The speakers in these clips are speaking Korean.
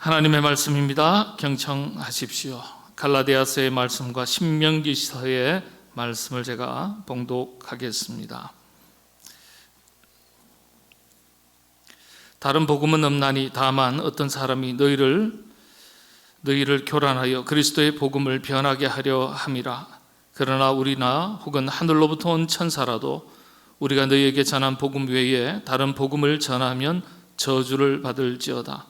하나님의 말씀입니다. 경청하십시오. 갈라디아서의 말씀과 신명기서의 말씀을 제가 봉독하겠습니다. 다른 복음은 없나니 다만 어떤 사람이 너희를 교란하여 그리스도의 복음을 변하게 하려 함이라. 그러나 우리나 혹은 하늘로부터 온 천사라도 우리가 너희에게 전한 복음 외에 다른 복음을 전하면 저주를 받을지어다.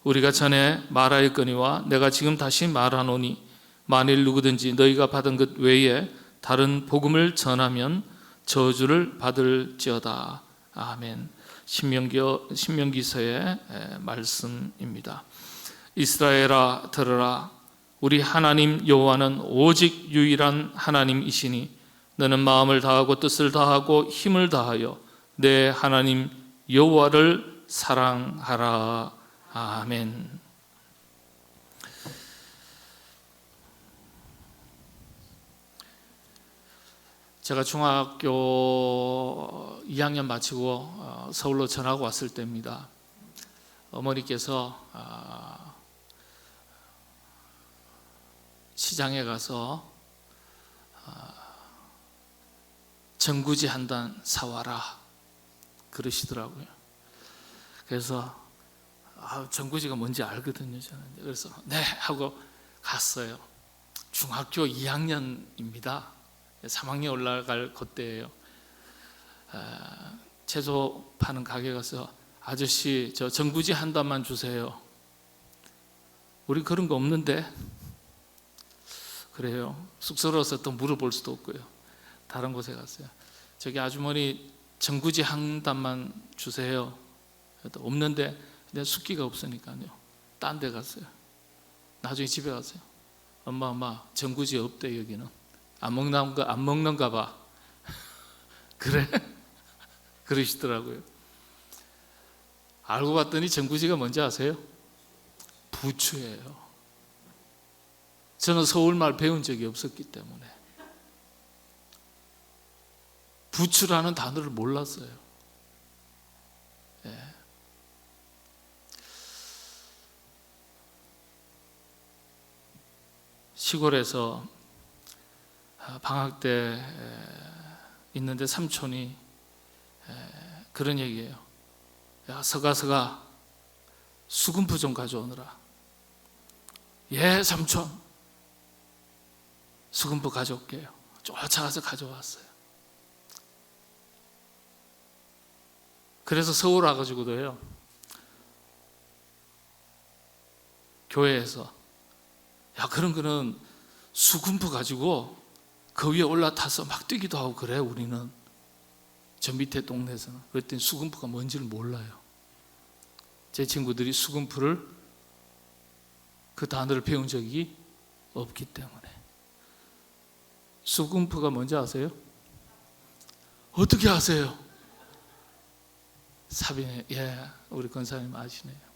우리가 전에 말하였거니와 내가 지금 다시 말하노니 만일 누구든지 너희가 받은 것 외에 다른 복음을 전하면 저주를 받을지어다. 아멘. 신명기서의 말씀입니다. 이스라엘아 들으라. 우리 하나님 여호와는 오직 유일한 하나님이시니 너는 마음을 다하고 뜻을 다하고 힘을 다하여 내 하나님 여호와를 사랑하라. 아멘. 제가 중학교 2학년 마치고 서울로 전학 왔을 때입니다. 어머니께서 시장에 가서 전구지 한 단 사와라 그러시더라고요. 그래서 전구지가 뭔지 알거든요, 저는. 그래서 네 하고 갔어요. 중학교 2학년입니다. 3학년 올라갈 그때예요. 채소 파는 가게 가서 아저씨 저 전구지 한 단만 주세요. 우리 그런 거 없는데. 그래요. 쑥스러워서 또 물어볼 수도 없고요. 다른 곳에 갔어요. 저기 아주머니 전구지 한 단만 주세요. 없는데 근데 숫기가 없으니까요. 딴 데 갔어요. 나중에 집에 갔어요. 엄마 전구지 없대 여기는. 안 먹는가 봐. 그래? 그러시더라고요. 알고 봤더니 전구지가 뭔지 아세요? 부추예요. 저는 서울말 배운 적이 없었기 때문에 부추라는 단어를 몰랐어요. 예. 시골에서 방학 때 있는데 삼촌이 그런 얘기예요. 야, 서가 수금프 좀 가져오느라. 예, 삼촌. 수금프 가져올게요. 쫓아가서 가져왔어요. 그래서 서울 와가지고도요, 교회에서 야, 그런 거는 수금프 가지고 그 위에 올라타서 막 뛰기도 하고 그래, 우리는. 저 밑에 동네에서는. 그랬더니 수금프가 뭔지를 몰라요. 제 친구들이 수금프를 그 단어를 배운 적이 없기 때문에. 수금프가 뭔지 아세요? 어떻게 아세요? 사비네. 예, 우리 권사님 아시네요.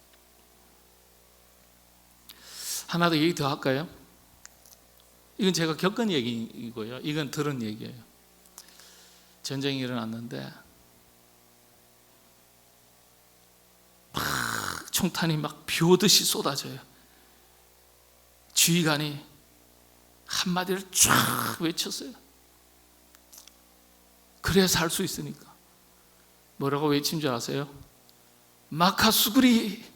하나 더 얘기 더 할까요? 이건 제가 겪은 얘기이고요. 이건 들은 얘기예요. 전쟁이 일어났는데 막 총탄이 막 비 오듯이 쏟아져요. 지휘관이 한마디를 쫙 외쳤어요. 그래야 살 수 있으니까. 뭐라고 외친 줄 아세요? 마카수구리.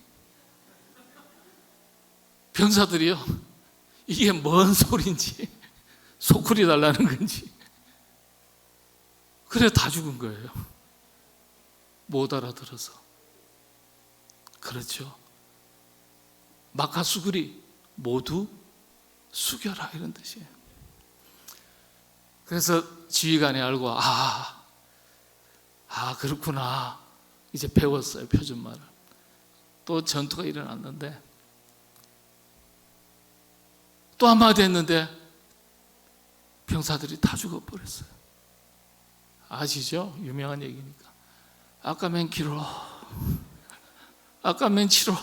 병사들이요, 이게 뭔 소리인지, 소쿠리 달라는 건지. 그래 다 죽은 거예요. 못 알아들어서. 그렇죠. 마카수구리, 모두 숙여라, 이런 뜻이에요. 그래서 지휘관이 알고 그렇구나, 이제 배웠어요, 표준말을. 또 전투가 일어났는데 또 한마디 했는데 병사들이 다 죽어버렸어요. 아시죠? 유명한 얘기니까. 아까 맨키로, 아까 맨치로.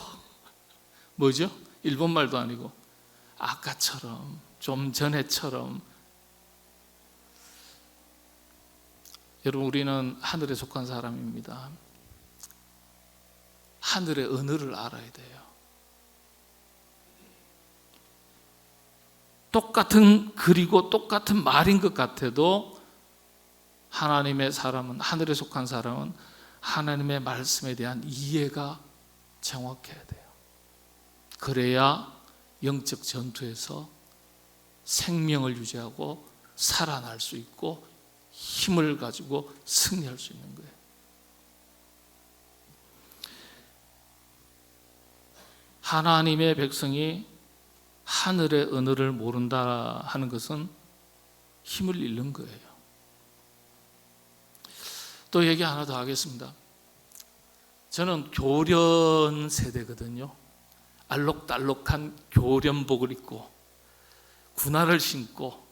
뭐죠? 일본말도 아니고 아까처럼, 좀 전에처럼. 여러분, 우리는 하늘에 속한 사람입니다. 하늘의 언어를 알아야 돼요. 똑같은 글이고 똑같은 말인 것 같아도 하나님의 사람은, 하늘에 속한 사람은 하나님의 말씀에 대한 이해가 정확해야 돼요. 그래야 영적 전투에서 생명을 유지하고 살아날 수 있고 힘을 가지고 승리할 수 있는 거예요. 하나님의 백성이 하늘의 언어를 모른다 하는 것은 힘을 잃는 거예요. 또 얘기 하나 더 하겠습니다. 저는 교련 세대거든요. 알록달록한 교련복을 입고 군화를 신고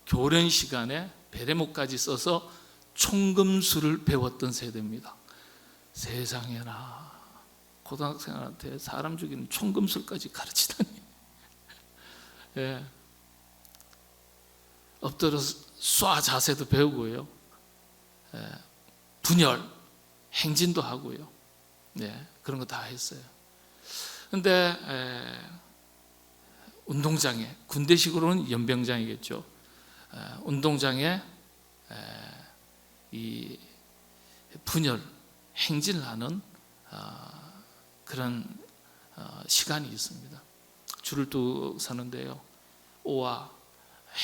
교련 시간에 베레모까지 써서 총금술을 배웠던 세대입니다. 세상에나 고등학생한테 사람 죽이는 총금술까지 가르치다니. 예. 엎드려 쏴 자세도 배우고요. 예. 분열, 행진도 하고요. 예. 그런 거 다 했어요. 근데 운동장에, 군대식으로는 연병장이겠죠. 운동장에 이 분열, 행진을 하는 그런 시간이 있습니다. 줄을 뚝 서는데요, 오와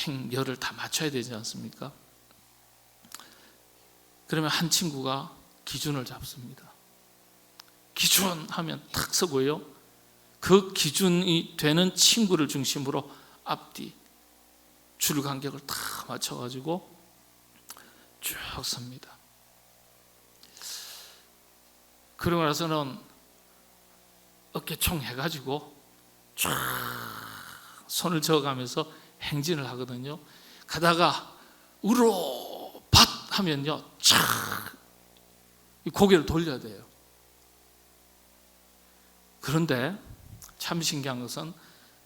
행, 열을 다 맞춰야 되지 않습니까? 그러면 한 친구가 기준을 잡습니다. 기준 하면 탁 서고요, 그 기준이 되는 친구를 중심으로 앞뒤 줄 간격을 다 맞춰가지고 쭉 섭니다. 그러고 나서는 어깨총 해가지고 쫙 손을 저어가면서 행진을 하거든요. 가다가 우로 밭 하면요, 쫙 고개를 돌려야 돼요. 그런데 참 신기한 것은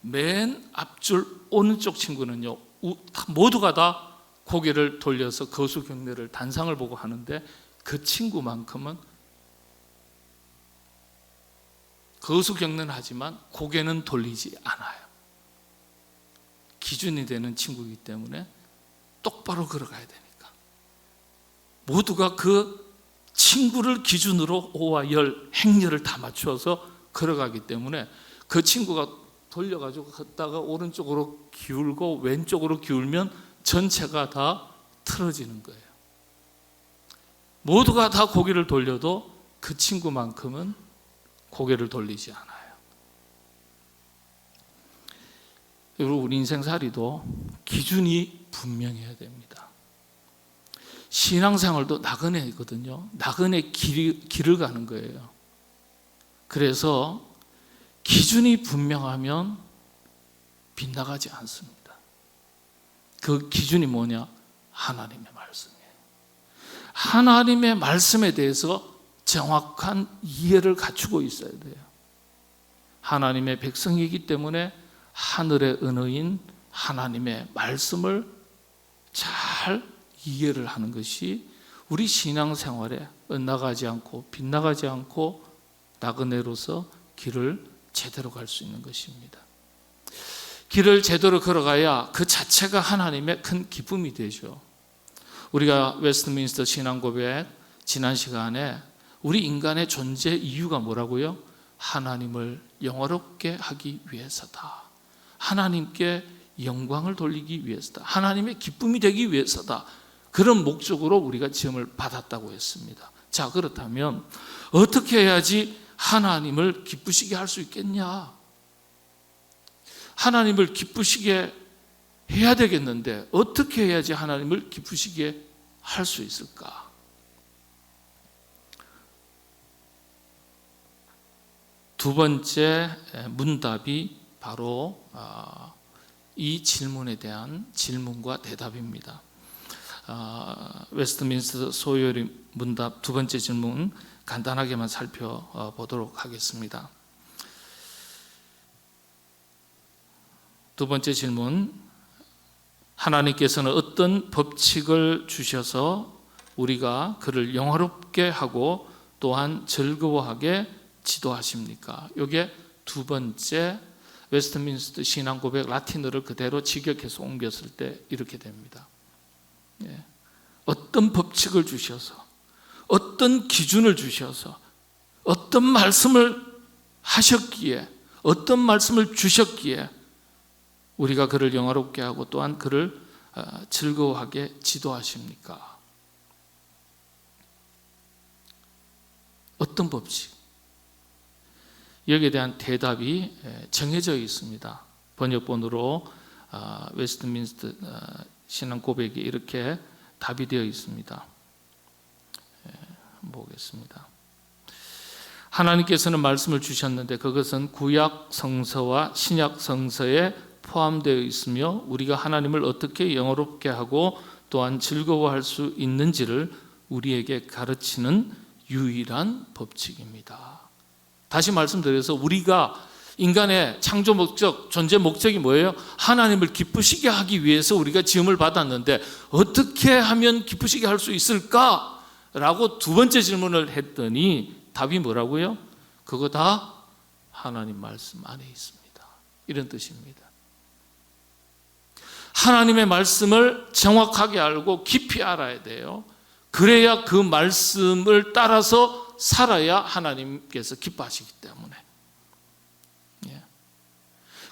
맨 앞줄 오른쪽 친구는요, 모두가 다 고개를 돌려서 거수경례를, 단상을 보고 하는데 그 친구만큼은 거수경례는 하지만 고개는 돌리지 않아요. 기준이 되는 친구이기 때문에 똑바로 걸어가야 되니까 모두가 그 친구를 기준으로 오와 열, 행렬을 다 맞추어서 걸어가기 때문에 그 친구가 돌려가지고 걷다가 오른쪽으로 기울고 왼쪽으로 기울면 전체가 다 틀어지는 거예요. 모두가 다 고개를 돌려도 그 친구만큼은 고개를 돌리지 않아요. 그리고 우리 인생살이도 기준이 분명해야 됩니다. 신앙생활도 나그네거든요. 나그네 길을 가는 거예요. 그래서 기준이 분명하면 빗나가지 않습니다. 그 기준이 뭐냐? 하나님의 말씀이에요. 하나님의 말씀에 대해서 정확한 이해를 갖추고 있어야 돼요. 하나님의 백성이기 때문에 하늘의 언어인 하나님의 말씀을 잘 이해를 하는 것이 우리 신앙생활에 엇나가지 않고 빗나가지 않고 나그네로서 길을 제대로 갈 수 있는 것입니다. 길을 제대로 걸어가야 그 자체가 하나님의 큰 기쁨이 되죠. 우리가 웨스트민스터 신앙고백 지난 시간에 우리 인간의 존재 이유가 뭐라고요? 하나님을 영화롭게 하기 위해서다. 하나님께 영광을 돌리기 위해서다. 하나님의 기쁨이 되기 위해서다. 그런 목적으로 우리가 지음을 받았다고 했습니다. 자, 그렇다면 어떻게 해야지 하나님을 기쁘시게 할 수 있겠냐? 하나님을 기쁘시게 해야 되겠는데 어떻게 해야지 하나님을 기쁘시게 할 수 있을까? 두 번째 문답이 바로 이 질문에 대한 질문과 대답입니다. 웨스트민스터 소요리 문답 두 번째 질문 간단하게만 살펴보도록 하겠습니다. 두 번째 질문, 하나님께서는 어떤 법칙을 주셔서 우리가 그를 영화롭게 하고 또한 즐거워하게 지도하십니까? 이게 두 번째 웨스트민스터 신앙 고백 라틴어를 그대로 직역해서 옮겼을 때 이렇게 됩니다. 어떤 법칙을 주셔서, 어떤 기준을 주셔서, 어떤 말씀을 하셨기에, 어떤 말씀을 주셨기에 우리가 그를 영화롭게 하고 또한 그를 즐거워하게 지도하십니까? 어떤 법칙? 여기에 대한 대답이 정해져 있습니다. 번역본으로 웨스트민스터 신앙 고백이 이렇게 답이 되어 있습니다. 보겠습니다. 하나님께서는 말씀을 주셨는데 그것은 구약 성서와 신약 성서에 포함되어 있으며 우리가 하나님을 어떻게 영화롭게 하고 또한 즐거워할 수 있는지를 우리에게 가르치는 유일한 법칙입니다. 다시 말씀드려서 우리가 인간의 창조 목적, 존재 목적이 뭐예요? 하나님을 기쁘시게 하기 위해서 우리가 지음을 받았는데 어떻게 하면 기쁘시게 할 수 있을까? 라고 두 번째 질문을 했더니 답이 뭐라고요? 그거 다 하나님 말씀 안에 있습니다. 이런 뜻입니다. 하나님의 말씀을 정확하게 알고 깊이 알아야 돼요. 그래야 그 말씀을 따라서 살아야 하나님께서 기뻐하시기 때문에.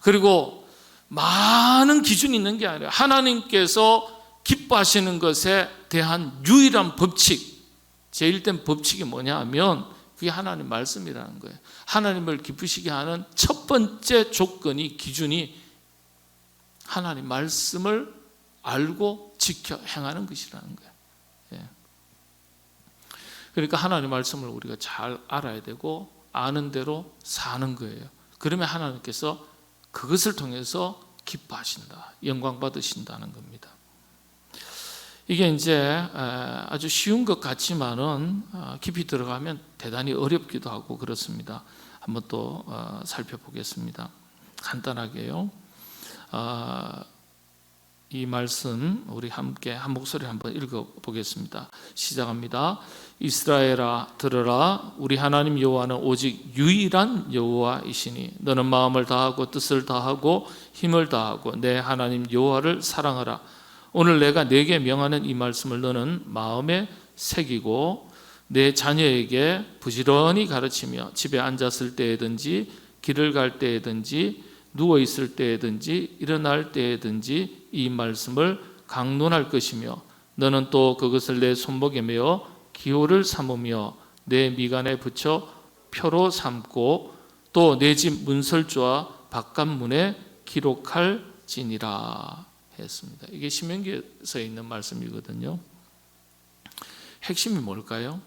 그리고 많은 기준이 있는 게 아니라 하나님께서 기뻐하시는 것에 대한 유일한 법칙, 제1된 법칙이 뭐냐 하면 그게 하나님 말씀이라는 거예요. 하나님을 기쁘시게 하는 첫 번째 조건이, 기준이 하나님 말씀을 알고 지켜 행하는 것이라는 거예요. 그러니까 하나님 말씀을 우리가 잘 알아야 되고 아는 대로 사는 거예요. 그러면 하나님께서 그것을 통해서 기뻐하신다, 영광 받으신다는 겁니다. 이게 이제 아주 쉬운 것 같지만은 깊이 들어가면 대단히 어렵기도 하고 그렇습니다. 한번 또 살펴보겠습니다. 간단하게요. 이 말씀 우리 함께 한 목소리 한번 읽어보겠습니다. 시작합니다. 이스라엘아 들으라. 우리 하나님 여호와는 오직 유일한 여호와이시니 너는 마음을 다하고 뜻을 다하고 힘을 다하고 내 하나님 여호와를 사랑하라. 오늘 내가 네게 명하는 이 말씀을 너는 마음에 새기고 내 자녀에게 부지런히 가르치며 집에 앉았을 때에든지 길을 갈 때에든지 누워 있을 때에든지 일어날 때에든지 이 말씀을 강론할 것이며 너는 또 그것을 내 손목에 메어 기호를 삼으며 내 미간에 붙여 표로 삼고 또 내 집 문설주와 바깥문에 기록할지니라 했습니다. 이게 신명기에서 있는 말씀이거든요. 핵심이 뭘까요?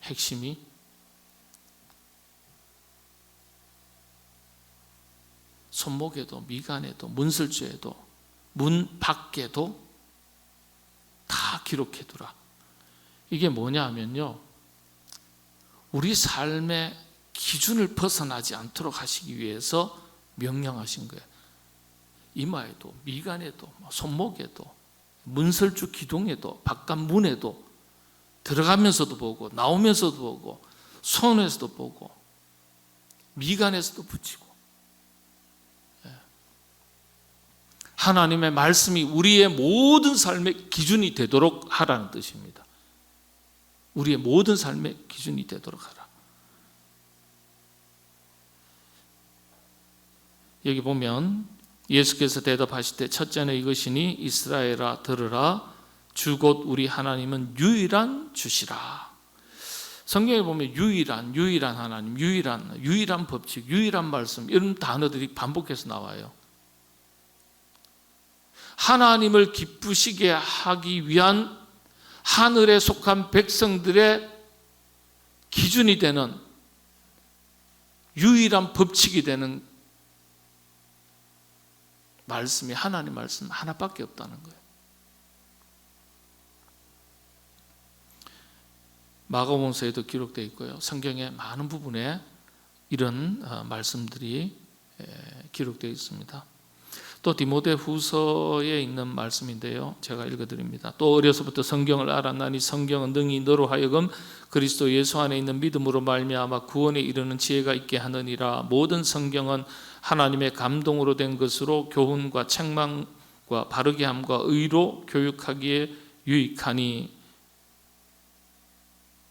핵심이 손목에도 미간에도 문설주에도 문 밖에도 다 기록해두라. 이게 뭐냐 하면요, 우리 삶의 기준을 벗어나지 않도록 하시기 위해서 명령하신 거예요. 이마에도 미간에도 손목에도 문설주 기둥에도 바깥 문에도 들어가면서도 보고 나오면서도 보고 손에서도 보고 미간에서도 붙이고. 하나님의 말씀이 우리의 모든 삶의 기준이 되도록 하라는 뜻입니다. 우리의 모든 삶의 기준이 되도록 하라. 여기 보면 예수께서 대답하실 때 첫째는 이것이니 이스라엘아 들으라. 주 곧 우리 하나님은 유일한 주시라. 성경에 보면 유일한 하나님, 유일한 법칙, 유일한 말씀 이런 단어들이 반복해서 나와요. 하나님을 기쁘시게 하기 위한 하늘에 속한 백성들의 기준이 되는 유일한 법칙이 되는 말씀이 하나님 말씀 하나밖에 없다는 거예요. 마가복음서에도 기록되어 있고요. 성경의 많은 부분에 이런 말씀들이 기록되어 있습니다. 또 디모데후서에 있는 말씀인데요, 제가 읽어드립니다. 또 어려서부터 성경을 알았나니 성경은 능히 너로 하여금 그리스도 예수 안에 있는 믿음으로 말미암아 구원에 이르는 지혜가 있게 하느니라. 모든 성경은 하나님의 감동으로 된 것으로 교훈과 책망과 바르게 함과 의로 교육하기에 유익하니.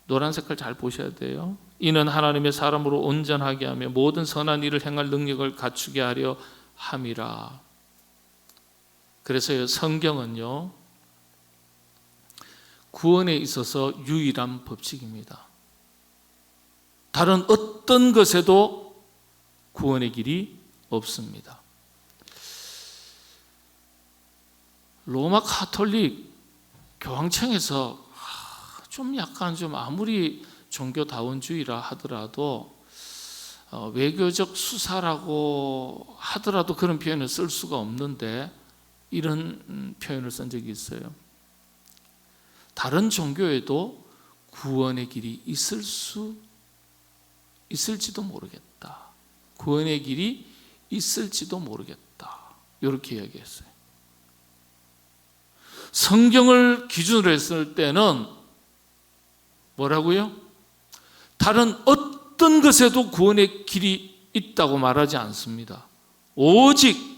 노란 색깔 잘 보셔야 돼요. 이는 하나님의 사람으로 온전하게 하며 모든 선한 일을 행할 능력을 갖추게 하려 함이라. 그래서 성경은요, 구원에 있어서 유일한 법칙입니다. 다른 어떤 것에도 구원의 길이 없습니다. 로마 가톨릭 교황청에서 좀 약간 좀 아무리 종교다원주의라 하더라도 외교적 수사라고 하더라도 그런 표현을 쓸 수가 없는데 이런 표현을 쓴 적이 있어요. 다른 종교에도 구원의 길이 있을지도 모르겠다. 구원의 길이 있을지도 모르겠다. 이렇게 이야기했어요. 성경을 기준으로 했을 때는 뭐라고요? 다른 어떤 것에도 구원의 길이 있다고 말하지 않습니다. 오직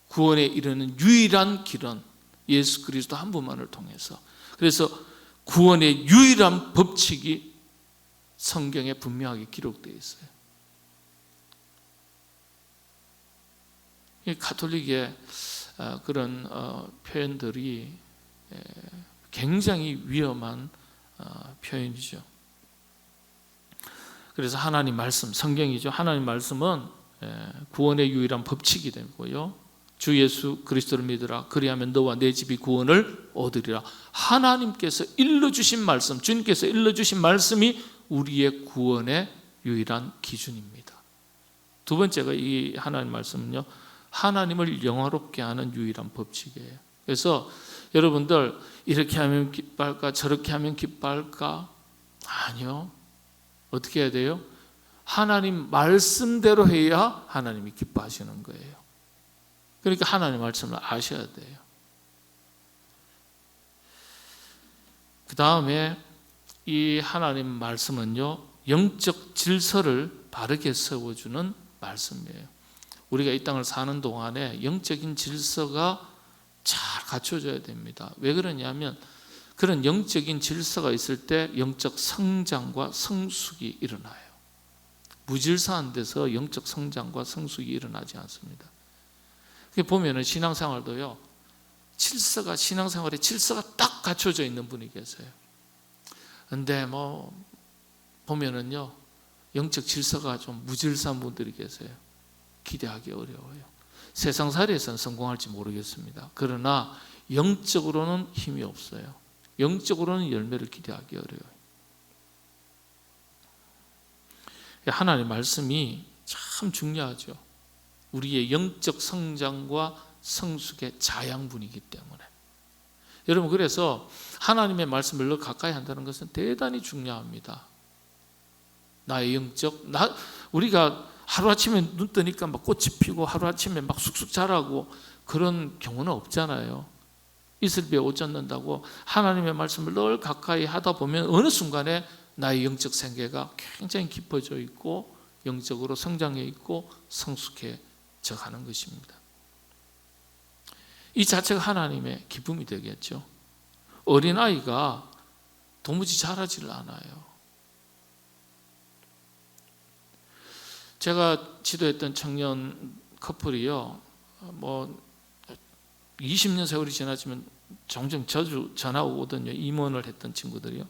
구원에 이르는 유일한 길은 예수 그리스도 한 분만을 통해서. 그래서 구원의 유일한 법칙이 성경에 분명하게 기록되어 있어요. 이 가톨릭의 그런 표현들이 굉장히 위험한 표현이죠. 그래서 하나님 말씀, 성경이죠. 하나님 말씀은 구원의 유일한 법칙이 되고요. 주 예수 그리스도를 믿으라. 그리하면 너와 내 집이 구원을 얻으리라. 하나님께서 일러주신 말씀, 주님께서 일러주신 말씀이 우리의 구원의 유일한 기준입니다. 두 번째가 이 하나님 말씀은요, 하나님을 영화롭게 하는 유일한 법칙이에요. 그래서 여러분들 이렇게 하면 기뻐할까? 저렇게 하면 기뻐할까? 아니요. 어떻게 해야 돼요? 하나님 말씀대로 해야 하나님이 기뻐하시는 거예요. 그러니까 하나님 말씀을 아셔야 돼요. 그 다음에 이 하나님 말씀은요, 영적 질서를 바르게 세워주는 말씀이에요. 우리가 이 땅을 사는 동안에 영적인 질서가 잘 갖춰져야 됩니다. 왜 그러냐면 그런 영적인 질서가 있을 때 영적 성장과 성숙이 일어나요. 무질서한 데서 영적 성장과 성숙이 일어나지 않습니다. 보면은 신앙생활도요, 신앙생활에 질서가 딱 갖춰져 있는 분이 계세요. 근데 보면은요, 영적 질서가 좀 무질서한 분들이 계세요. 기대하기 어려워요. 세상살이에서는 성공할지 모르겠습니다. 그러나 영적으로는 힘이 없어요. 영적으로는 열매를 기대하기 어려워요. 하나님의 말씀이 참 중요하죠. 우리의 영적 성장과 성숙의 자양분이기 때문에. 여러분, 그래서 하나님의 말씀을 더 가까이 한다는 것은 대단히 중요합니다. 나의 우리가 하루아침에 눈 뜨니까 막 꽃이 피고 하루아침에 막 쑥쑥 자라고 그런 경우는 없잖아요. 이슬비에 옷 젖는다고 하나님의 말씀을 늘 가까이 하다 보면 어느 순간에 나의 영적 생계가 굉장히 깊어져 있고 영적으로 성장해 있고 성숙해져 가는 것입니다. 이 자체가 하나님의 기쁨이 되겠죠. 어린아이가 도무지 자라지를 않아요. 제가 지도했던 청년 커플이요, 20년 세월이 지나지만 종종 자주 전화 오거든요. 임원을 했던 친구들이요.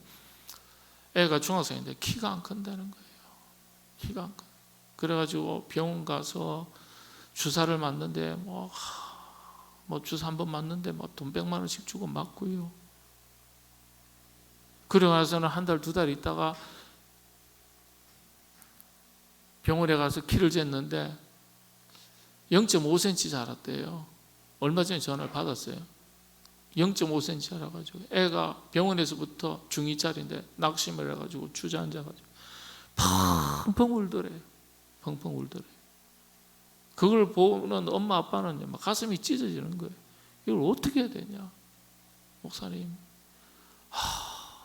애가 중학생인데 키가 안 큰다는 거예요. 키가 안 큰. 그래가지고 병원 가서 주사를 맞는데 주사 한 번 맞는데 돈 100만 원씩 주고 맞고요. 그러고 나서는 한 달, 두 달 있다가 병원에 가서 키를 쟀는데 0.5cm 자랐대요. 얼마 전에 전화를 받았어요. 0.5cm 자라가지고 애가 병원에서부터 중2짜리인데 낙심을 해가지고 주저앉아가지고 펑펑 울더래요. 펑펑 울더래요. 그걸 보는 엄마 아빠는 막 가슴이 찢어지는 거예요. 이걸 어떻게 해야 되냐, 목사님.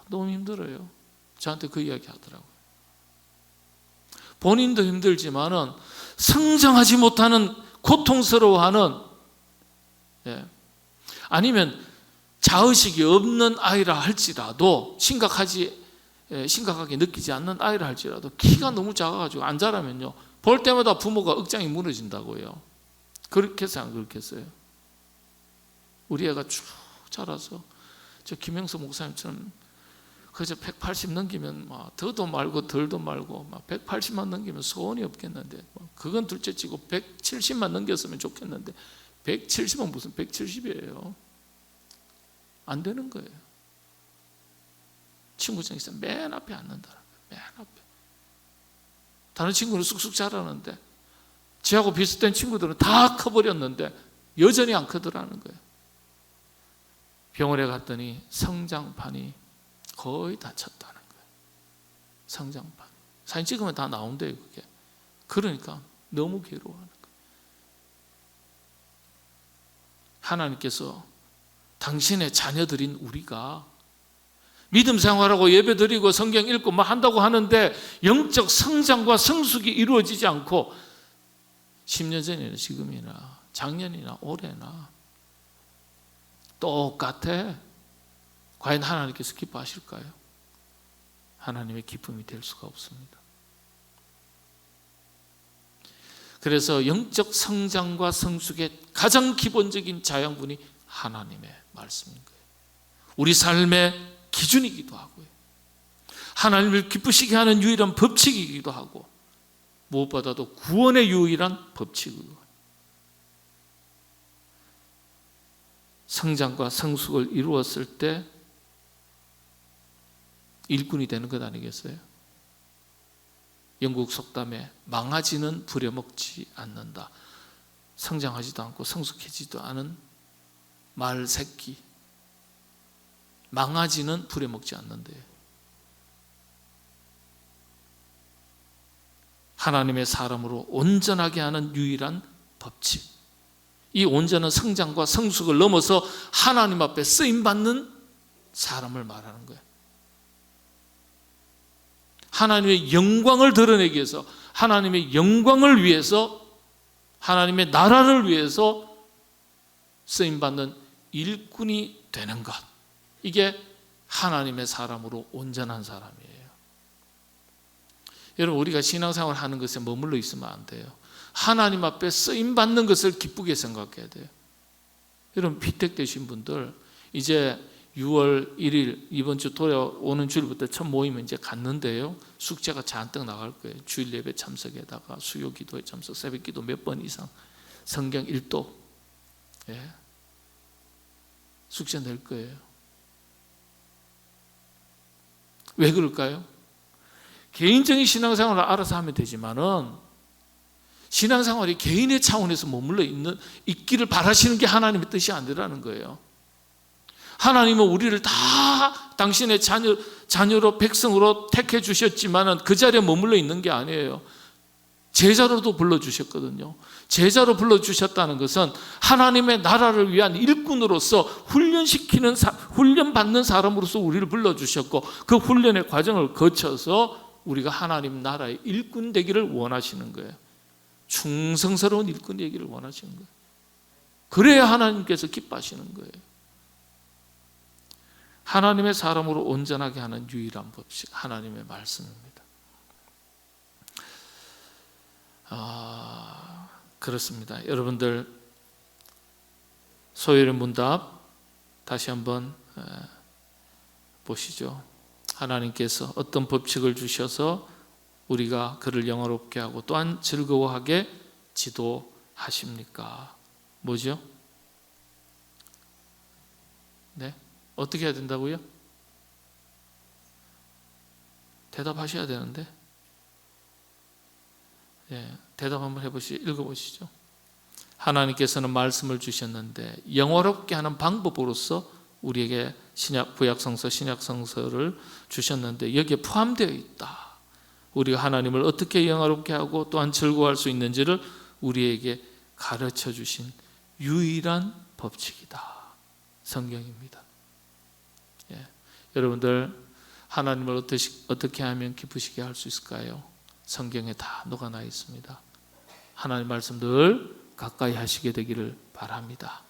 너무 힘들어요. 저한테 그 이야기 하더라고요. 본인도 힘들지만은 성장하지 못하는, 고통스러워하는, 아니면 자의식이 없는 아이라 할지라도, 심각하게 느끼지 않는 아이라 할지라도 키가 너무 작아가지고 안 자라면요, 볼 때마다 부모가 억장이 무너진다고요. 그렇겠어요, 안 그렇겠어요? 우리 애가 쭉 자라서 저 김영수 목사님처럼 그저 180 넘기면 막 더도 말고 덜도 말고 막 180만 넘기면 소원이 없겠는데, 그건 둘째치고 170만 넘겼으면 좋겠는데 170은 무슨 170이에요. 안 되는 거예요. 친구중에서 맨 앞에 앉는다. 맨 앞에. 다른 친구는 쑥쑥 자라는데, 지하고 비슷한 친구들은 다 커버렸는데 여전히 안 크더라는 거예요. 병원에 갔더니 성장판이 거의 다 쳤다는 거예요. 성장판. 사진 찍으면 다 나온대요, 그게. 그러니까 너무 괴로워하는 거예요. 하나님께서 당신의 자녀들인 우리가 믿음 생활하고 예배 드리고 성경 읽고 뭐 한다고 하는데 영적 성장과 성숙이 이루어지지 않고 10년 전이나 지금이나 작년이나 올해나 똑같아. 과연 하나님께서 기뻐하실까요? 하나님의 기쁨이 될 수가 없습니다. 그래서 영적 성장과 성숙의 가장 기본적인 자양분이 하나님의 말씀인 거예요. 우리 삶의 기준이기도 하고요, 하나님을 기쁘시게 하는 유일한 법칙이기도 하고, 무엇보다도 구원의 유일한 법칙이기도 합니다. 성장과 성숙을 이루었을 때 일꾼이 되는 것 아니겠어요? 영국 속담에 망아지는 부려먹지 않는다. 성장하지도 않고 성숙해지도 않은 말 새끼, 망아지는 부려먹지 않는데요. 하나님의 사람으로 온전하게 하는 유일한 법칙, 이 온전한 성장과 성숙을 넘어서 하나님 앞에 쓰임받는 사람을 말하는 거예요. 하나님의 영광을 드러내기 위해서, 하나님의 영광을 위해서, 하나님의 나라를 위해서 쓰임받는 일꾼이 되는 것, 이게 하나님의 사람으로 온전한 사람이에요. 여러분, 우리가 신앙생활 하는 것에 머물러 있으면 안 돼요. 하나님 앞에 쓰임받는 것을 기쁘게 생각해야 돼요. 여러분, 피택되신 분들 이제 6월 1일 이번 주 돌아오는 주일부터 첫 모임은 이제 갔는데요, 숙제가 잔뜩 나갈 거예요. 주일 예배 참석에다가 수요 기도에 참석, 새벽 기도 몇 번 이상, 성경 1도, 숙제 낼 거예요. 왜 그럴까요? 개인적인 신앙생활을 알아서 하면 되지만은 신앙생활이 개인의 차원에서 머물러 있기를 바라시는 게 하나님의 뜻이 아니라는 거예요. 하나님은 우리를 다 당신의 자녀로, 백성으로 택해 주셨지만은 그 자리에 머물러 있는 게 아니에요. 제자로도 불러주셨거든요. 제자로 불러주셨다는 것은 하나님의 나라를 위한 일꾼으로서 훈련받는 사람으로서 우리를 불러주셨고, 그 훈련의 과정을 거쳐서 우리가 하나님 나라의 일꾼 되기를 원하시는 거예요. 충성스러운 일꾼 되기를 원하시는 거예요. 그래야 하나님께서 기뻐하시는 거예요. 하나님의 사람으로 온전하게 하는 유일한 법칙, 하나님의 말씀입니다. 그렇습니다. 여러분들, 소요의 문답 다시 한번 보시죠. 하나님께서 어떤 법칙을 주셔서 우리가 그를 영화롭게 하고 또한 즐거워하게 지도하십니까? 뭐죠? 네? 어떻게 해야 된다고요? 대답하셔야 되는데. 대답 한번 읽어보시죠. 하나님께서는 말씀을 주셨는데 영화롭게 하는 방법으로서 우리에게 구약성서, 신약성서를 주셨는데 여기에 포함되어 있다. 우리가 하나님을 어떻게 영화롭게 하고 또한 즐거워할 수 있는지를 우리에게 가르쳐 주신 유일한 법칙이다. 성경입니다. 예. 여러분들 하나님을 어떻게 하면 기쁘시게 할 수 있을까요? 성경에 다 녹아나 있습니다. 하나님 말씀 늘 가까이 하시게 되기를 바랍니다.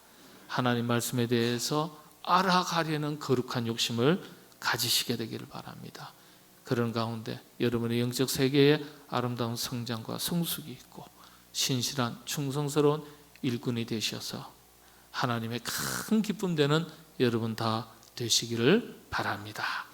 하나님 말씀에 대해서 알아가려는 거룩한 욕심을 가지시게 되기를 바랍니다. 그런 가운데 여러분의 영적 세계에 아름다운 성장과 성숙이 있고 신실한 충성스러운 일꾼이 되셔서 하나님의 큰 기쁨 되는 여러분 다 되시기를 바랍니다.